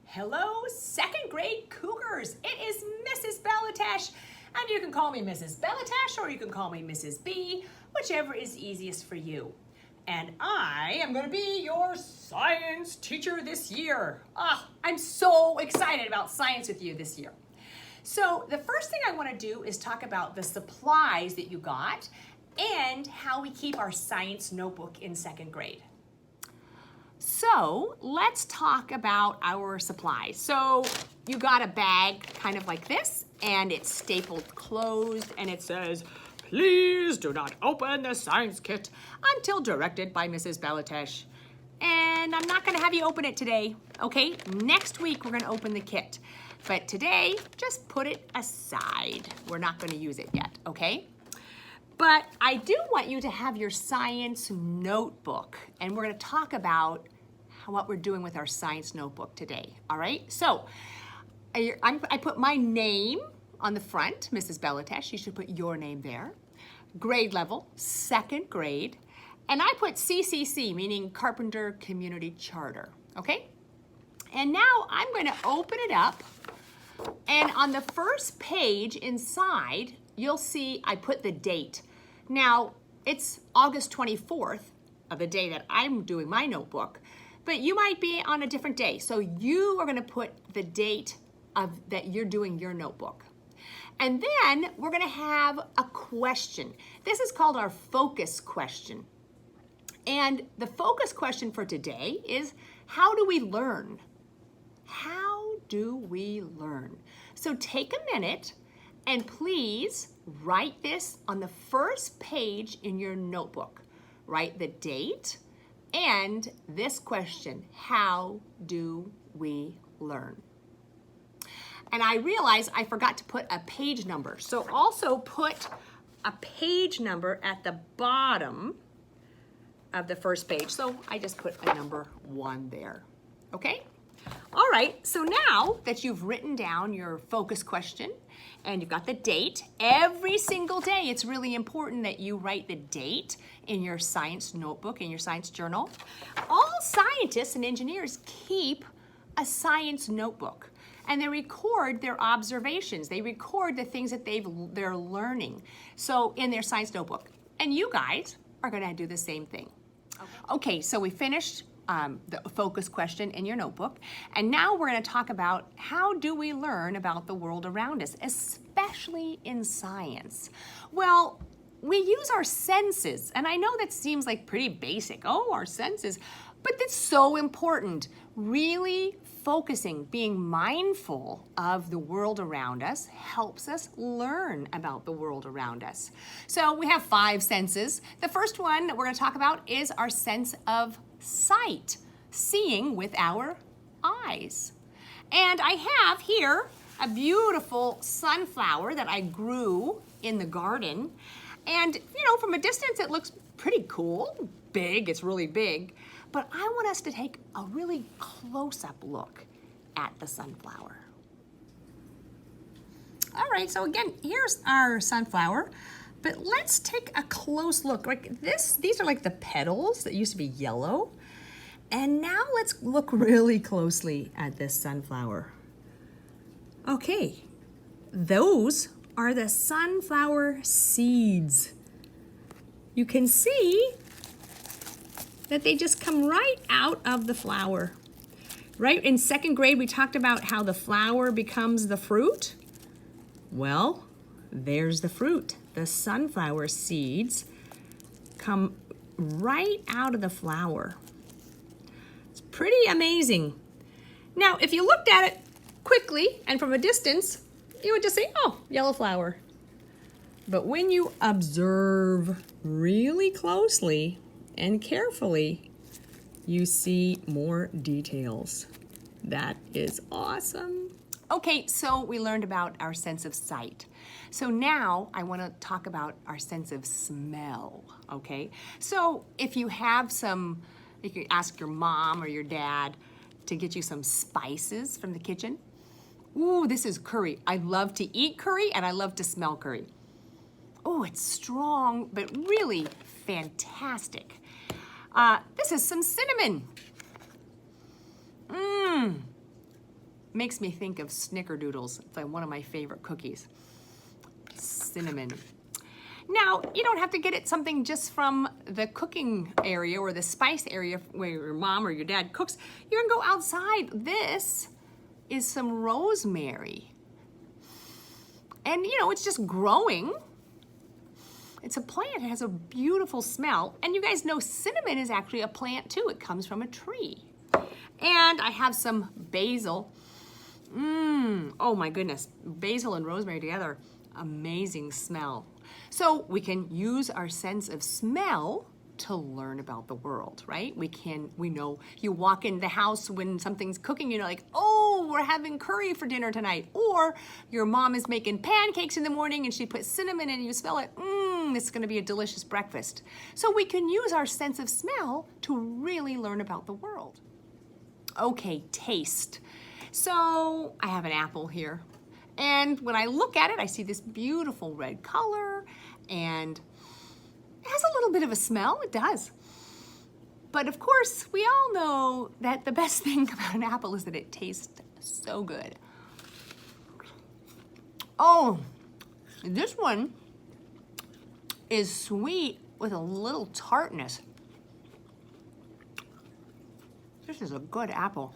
Hello, second grade Cougars. It is Mrs. Ballatash, and you can call me Mrs. Ballatash or you can call me Mrs. B, whichever is easiest for you. And I am going to be your science teacher this year. I'm so excited about science with you this year. So the first thing I want to do is talk about the supplies that you got and how we keep our science notebook in second grade. So let's talk about our supplies. So you got a bag kind of like this, and it's stapled closed, and it says, "Please do not open the science kit until directed by Mrs. Ballatash." And I'm not gonna have you open it today, okay? Next week we're gonna open the kit. But today, just put it aside. We're not gonna use it yet, okay? But I do want you to have your science notebook, and we're gonna talk about what we're doing with our science notebook today, all right? So I put my name on the front, Mrs. Ballatash. You should put your name there. Grade level, second grade. And I put CCC, meaning Carpenter Community Charter, okay? And now I'm gonna open it up, and on the first page inside, you'll see I put the date. Now, it's August 24th of the day that I'm doing my notebook, but you might be on a different day. So you are gonna put the date that you're doing your notebook. And then we're gonna have a question. This is called our focus question. And the focus question for today is, how do we learn? How do we learn? So take a minute and please write this on the first page in your notebook. Write the date and this question, how do we learn? And I realized I forgot to put a page number. So also put a page number at the bottom of the first page. So I just put a number 1 there, okay? All right, so now that you've written down your focus question and you've got the date, every single day it's really important that you write the date in your science notebook, in your science journal. All scientists and engineers keep a science notebook, and they record their observations. They record the things that they're learning, so in their science notebook. And you guys are gonna do the same thing. Okay, so we finished the focus question in your notebook. And now we're going to talk about how do we learn about the world around us, especially in science. Well, we use our senses, and I know that seems like pretty basic. Oh, our senses, but that's so important. Really focusing, being mindful of the world around us helps us learn about the world around us. So we have 5 senses. The first one that we're going to talk about is our sense of sight, seeing with our eyes. And I have here a beautiful sunflower that I grew in the garden. And, you know, from a distance it looks pretty cool, big, it's really big. But I want us to take a really close-up look at the sunflower. All right, so again, here's our sunflower. But let's take a close look. Like these are like the petals that used to be yellow. And now let's look really closely at this sunflower. Okay, those are the sunflower seeds. You can see that they just come right out of the flower. Right, in second grade, we talked about how the flower becomes the fruit. Well, there's the fruit. The sunflower seeds come right out of the flower. It's pretty amazing. Now, if you looked at it quickly and from a distance, you would just say, oh, yellow flower. But when you observe really closely and carefully, you see more details. That is awesome. Okay, so we learned about our sense of sight. So now I want to talk about our sense of smell, okay? So if you have you can ask your mom or your dad to get you some spices from the kitchen. Ooh, this is curry. I love to eat curry and I love to smell curry. Oh, it's strong, but really fantastic. This is some cinnamon. makes me think of Snickerdoodles. It's like one of my favorite cookies. Cinnamon. Now, you don't have to get it something just from the cooking area or the spice area where your mom or your dad cooks. You can go outside. This is some rosemary. And you know, it's just growing. It's a plant, it has a beautiful smell. And you guys know cinnamon is actually a plant too. It comes from a tree. And I have some basil. Oh my goodness, basil and rosemary together, amazing smell. So we can use our sense of smell to learn about the world, right? We know you walk in the house when something's cooking, you know, like, oh, we're having curry for dinner tonight. Or your mom is making pancakes in the morning and she puts cinnamon in and you smell it. This is gonna be a delicious breakfast. So we can use our sense of smell to really learn about the world. Okay, taste. So I have an apple here. And when I look at it, I see this beautiful red color and it has a little bit of a smell, it does. But of course, we all know that the best thing about an apple is that it tastes so good. Oh, this one is sweet with a little tartness. This is a good apple.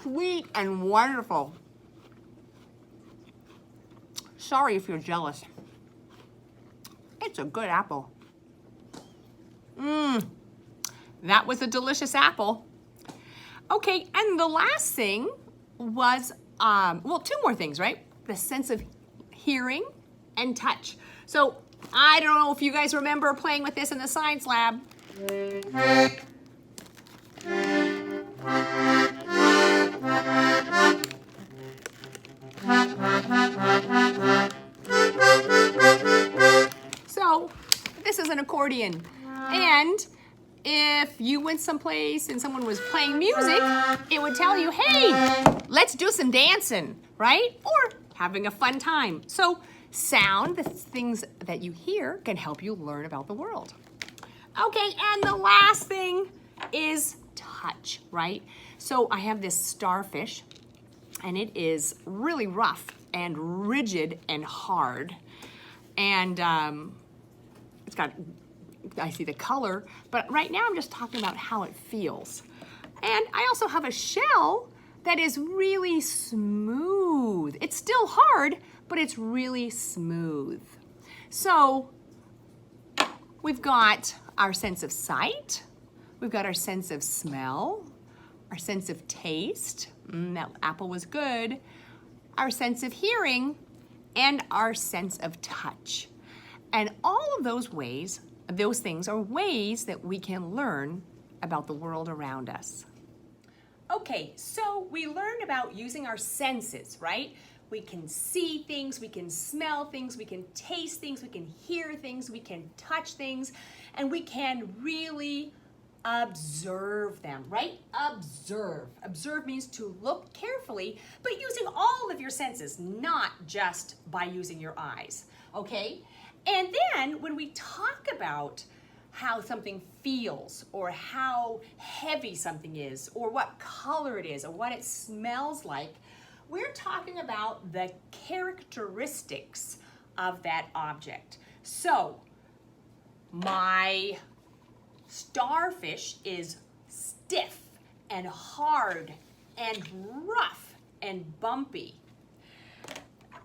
Sweet and wonderful. Sorry if you're jealous. It's a good apple. That was a delicious apple. Okay, and the last thing was, well, two more things, right? The sense of hearing and touch. So I don't know if you guys remember playing with this in the science lab. So this is an accordion, and if you went someplace and someone was playing music, it would tell you, hey, let's do some dancing, right? Or having a fun time. So sound, the things that you hear, can help you learn about the world. Okay, and the last thing is touch, right? So I have this starfish, and it is really rough and rigid and hard. And it's got, I see the color, but right now I'm just talking about how it feels. And I also have a shell that is really smooth. It's still hard, but it's really smooth. So we've got our sense of sight, we've got our sense of smell, our sense of taste, that apple was good, our sense of hearing, and our sense of touch. And all of those ways, those things are ways that we can learn about the world around us. Okay, so we learned about using our senses, right? We can see things, we can smell things, we can taste things, we can hear things, we can touch things, and we can really observe them, right? Observe. Observe means to look carefully, but using all of your senses, not just by using your eyes, okay? And then when we talk about how something feels, or how heavy something is, or what color it is, or what it smells like, we're talking about the characteristics of that object. So, my starfish is stiff and hard and rough and bumpy.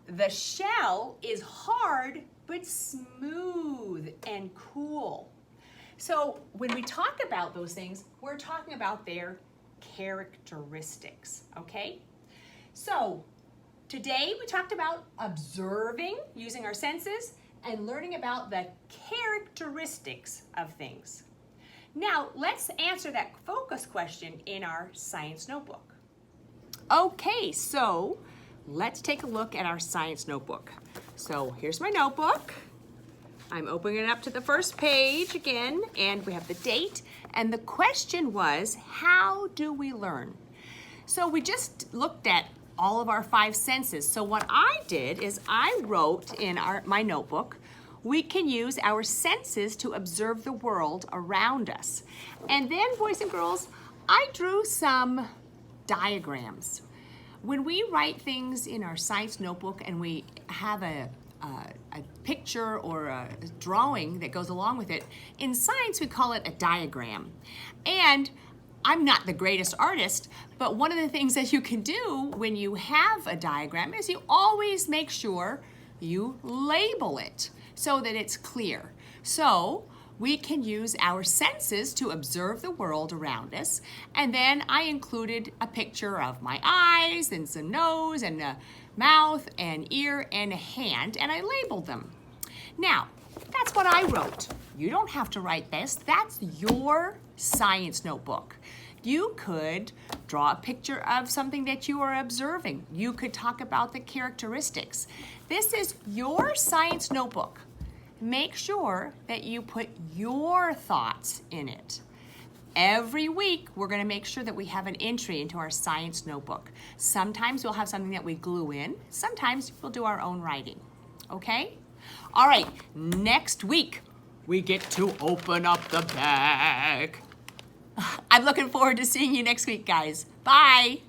The shell is hard but smooth and cool. So when we talk about those things, we're talking about their characteristics, okay? So today we talked about observing using our senses and learning about the characteristics of things. Now let's answer that focus question in our science notebook. Okay, so let's take a look at our science notebook. So here's my notebook. I'm opening it up to the first page again, and we have the date. And the question was, how do we learn? So we just looked at all of our 5 senses. So what I did is I wrote in my notebook we can use our senses to observe the world around us. And then, boys and girls, I drew some diagrams. When we write things in our science notebook and we have a picture or a drawing that goes along with it, in science we call it a diagram. And I'm not the greatest artist, but one of the things that you can do when you have a diagram is you always make sure you label it so that it's clear. So we can use our senses to observe the world around us. And then I included a picture of my eyes and some nose and a mouth and ear and a hand, and I labeled them. Now, that's what I wrote. You don't have to write this. That's your science notebook. You could draw a picture of something that you are observing. You could talk about the characteristics. This is your science notebook. Make sure that you put your thoughts in it. Every week, we're going to make sure that we have an entry into our science notebook. Sometimes we'll have something that we glue in. Sometimes we'll do our own writing. Okay? All right, next week, we get to open up the bag. I'm looking forward to seeing you next week, guys. Bye.